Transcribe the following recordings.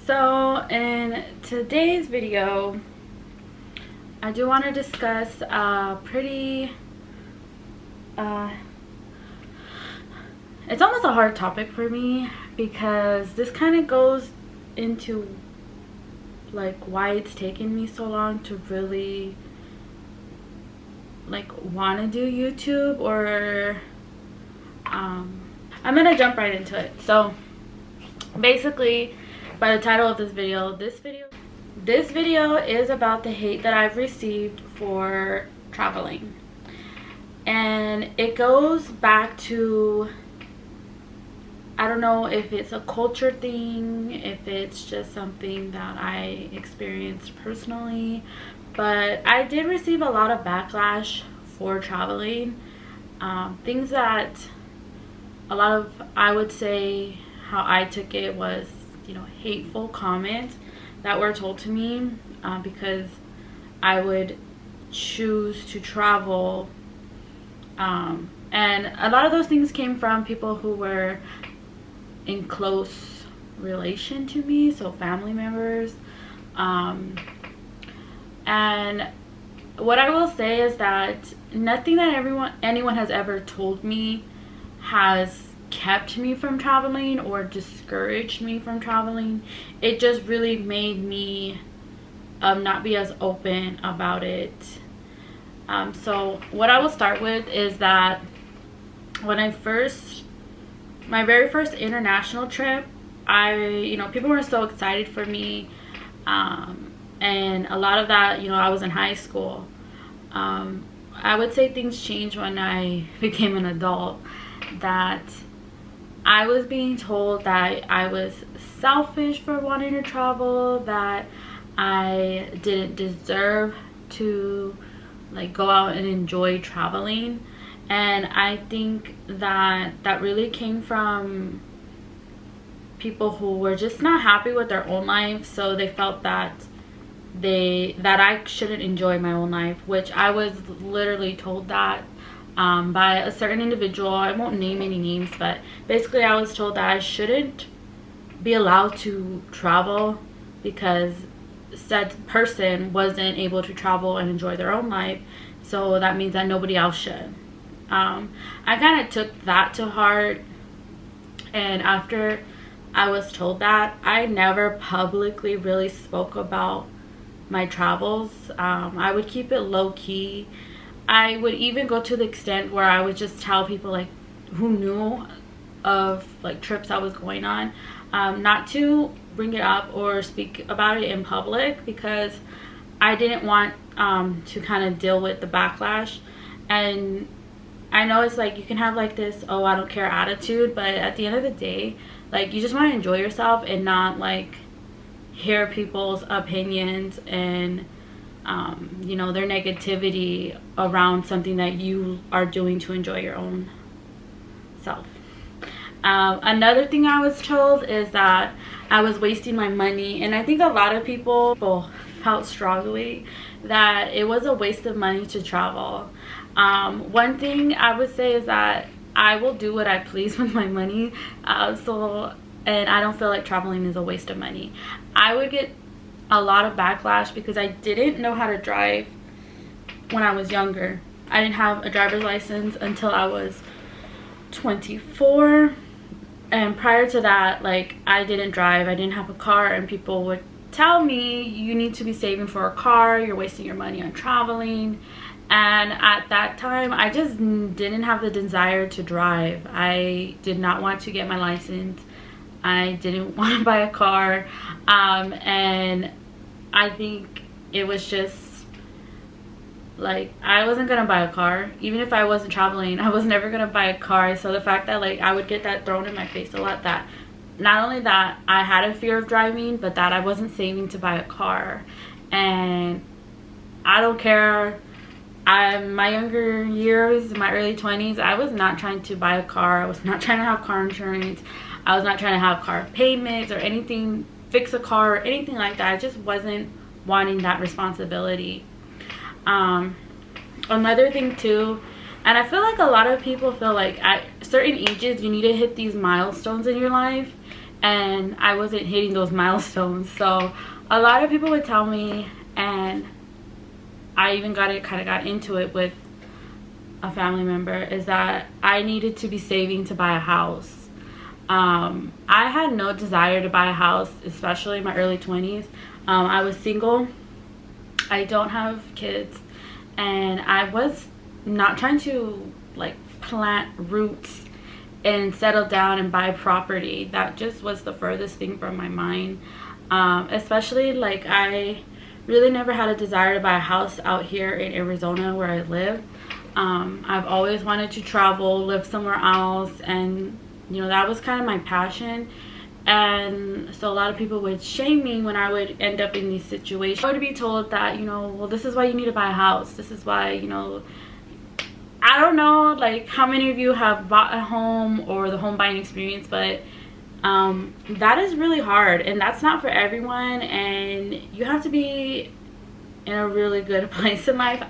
So in today's video, I do want to discuss it's almost a hard topic for me because this kind of goes into like why it's taken me so long to really like want to do YouTube, or I'm gonna jump right into it. So basically, by the title of this video is about the hate that I've received for traveling, and it goes back to, I don't know if it's a culture thing, if it's just something that I experienced personally, but I did receive a lot of backlash for traveling. Things that a lot of, I would say, how I took it was, hateful comments that were told to me because I would choose to travel. And a lot of those things came from people who were in close relation to me, so family members. And what I will say is that nothing that anyone has ever told me has kept me from traveling or discouraged me from traveling. It just really made me not be as open about it. So what I will start with is that when my very first international trip, people were so excited for me, and a lot of that, I was in high school. I would say things changed when I became an adult, that I was being told that I was selfish for wanting to travel, that I didn't deserve to go out and enjoy traveling. And I think that really came from people who were just not happy with their own life, so they felt that I shouldn't enjoy my own life, which I was literally told that by a certain individual. I won't name any names, but basically I was told that I shouldn't be allowed to travel because said person wasn't able to travel and enjoy their own life, so that means that nobody else should. I kind of took that to heart, and after I was told that, I never publicly really spoke about my travels. I would keep it low-key. I would even go to the extent where I would just tell people who knew of trips I was going on, not to bring it up or speak about it in public, because I didn't want to kind of deal with the backlash. And I know it's you can have this "oh, I don't care" attitude, but at the end of the day, you just want to enjoy yourself and not hear people's opinions and their negativity around something that you are doing to enjoy your own self. Another thing I was told is that I was wasting my money, and I think a lot of people felt strongly that it was a waste of money to travel. One thing I would say is that I will do what I please with my money, and I don't feel like traveling is a waste of money. I would get a lot of backlash because I didn't know how to drive when I was younger. I didn't have a driver's license until I was 24, and prior to that, I didn't drive. I didn't have a car, and people would tell me, you need to be saving for a car, you're wasting your money on traveling. And at that time, I just didn't have the desire to drive. I did not want to get my license. I didn't want to buy a car, and I think it was just I wasn't gonna buy a car. Even if I wasn't traveling, I was never gonna buy a car. So the fact that I would get that thrown in my face a lot, that not only that I had a fear of driving, but that I wasn't saving to buy a car. And I don't care. My younger years, my early 20s, I was not trying to buy a car. I was not trying to have car insurance. I was not trying to have car payments or anything, fix a car or anything like that. I just wasn't wanting that responsibility. Another thing too, and I feel like a lot of people feel at certain ages you need to hit these milestones in your life, and I wasn't hitting those milestones. So a lot of people would tell me, and I even kind of got into it with a family member, is that I needed to be saving to buy a house. I had no desire to buy a house, especially in my early 20s. I was single. I don't have kids, and I was not trying to like plant roots and settle down and buy property. That just was the furthest thing from my mind. Especially like I really never had a desire to buy a house out here in Arizona where I live. I've always wanted to travel, live somewhere else, and that was kind of my passion. And so a lot of people would shame me when I would end up in these situations. I would be told that, well, this is why you need to buy a house. This is why, I don't know like how many of you have bought a home or the home buying experience, but that is really hard, and that's not for everyone, and you have to be in a really good place in life,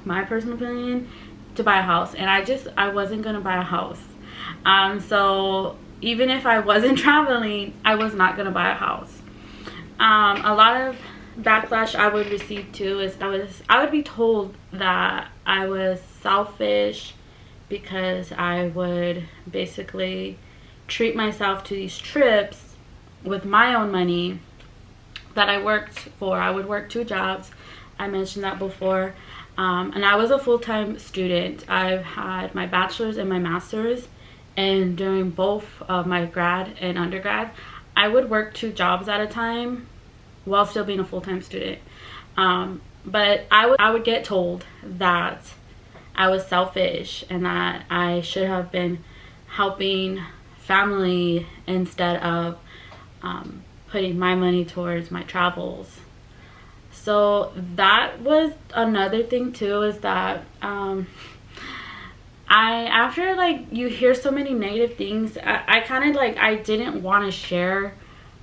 my personal opinion, to buy a house. And I wasn't gonna buy a house. So even if I wasn't traveling, I was not gonna buy a house. A lot of backlash I would receive too is I would be told that I was selfish because I would basically treat myself to these trips with my own money that I worked for. I would work 2 jobs. I mentioned that before. And I was a full-time student. I've had my bachelor's and my master's, and during both of my grad and undergrad, I would work 2 jobs at a time while still being a full-time student. But I would get told that I was selfish and that I should have been helping family instead of putting my money towards my travels. So that was another thing too, is that after like you hear so many negative things, I kind of like I didn't want to share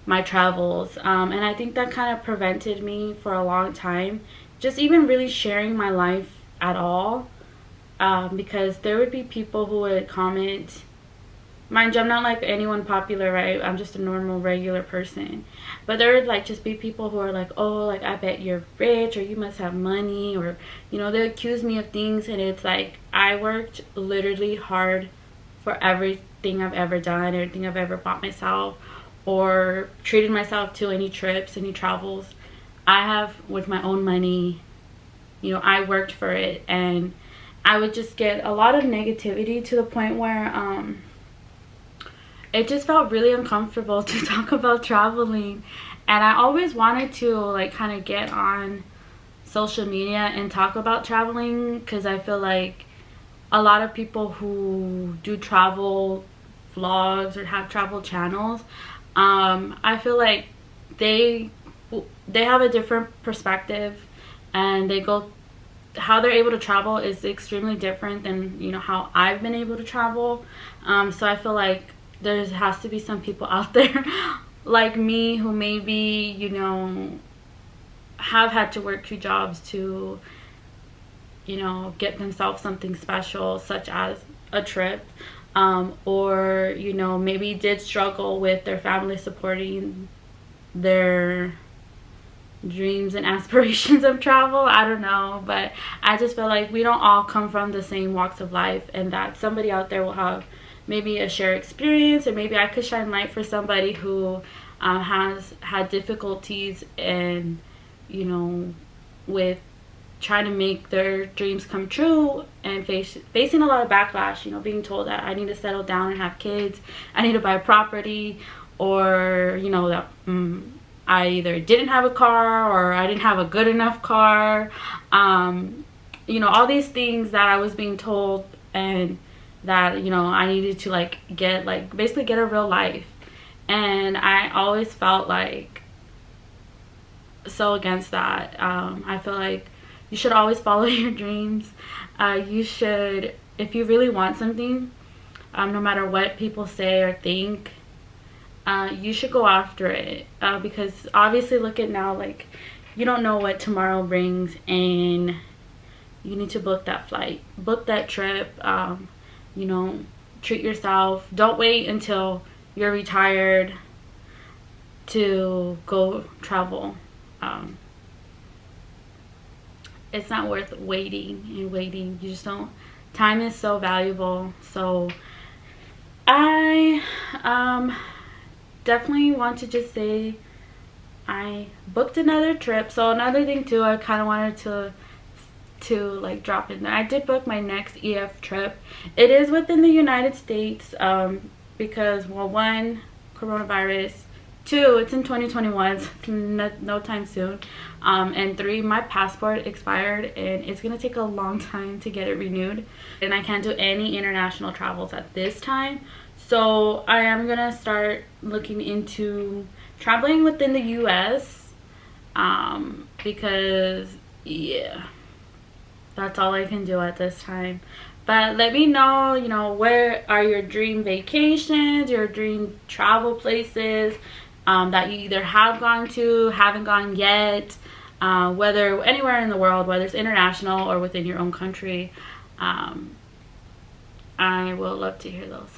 my travels, and I think that kind of prevented me for a long time just even really sharing my life at all, because there would be people who would comment. Mind you, I'm not like anyone popular, right? I'm just a normal regular person, but there would like just be people who are like, oh, like I bet you're rich, or you must have money, or they accuse me of things. And it's like I worked literally hard for everything I've ever done, everything I've ever bought myself or treated myself to, any trips, any travels I have with my own money. I worked for it, and I would just get a lot of negativity to the point where it just felt really uncomfortable to talk about traveling. And I always wanted to like kind of get on social media and talk about traveling, because I feel like a lot of people who do travel vlogs or have travel channels, I feel like they have a different perspective, and how they're able to travel is extremely different than how I've been able to travel. So I feel like there has to be some people out there like me who maybe have had to work 2 jobs to get themselves something special, such as a trip, or maybe did struggle with their family supporting their dreams and aspirations of travel. I don't know, but I just feel like we don't all come from the same walks of life, and that somebody out there will have maybe a shared experience, or maybe I could shine light for somebody who has had difficulties and with trying to make their dreams come true, and facing a lot of backlash, being told that I need to settle down and have kids, I need to buy property, or that I either didn't have a car or I didn't have a good enough car, all these things that I was being told, and that I needed to basically get a real life. And I always felt like so against that. I feel like you should always follow your dreams. You should, if you really want something, no matter what people say or think, you should go after it, because obviously look at now, like you don't know what tomorrow brings, and you need to book that flight, book that trip, treat yourself. Don't wait until you're retired to go travel. It's not worth waiting and waiting. You just don't. Time is so valuable. So I definitely want to just say I booked another trip. So another thing too, I kind of wanted to like drop in there. I did book my next EF trip. It is within the United States, because, well, one, coronavirus, two, it's in 2021, so no time soon, and three, my passport expired and it's gonna take a long time to get it renewed, and I can't do any international travels at this time. So I am gonna start looking into traveling within the US, because yeah, that's all I can do at this time. But let me know, you know, where are your dream vacations, your dream travel places, that you either have gone to, haven't gone yet, whether anywhere in the world, whether it's international or within your own country. I will love to hear those.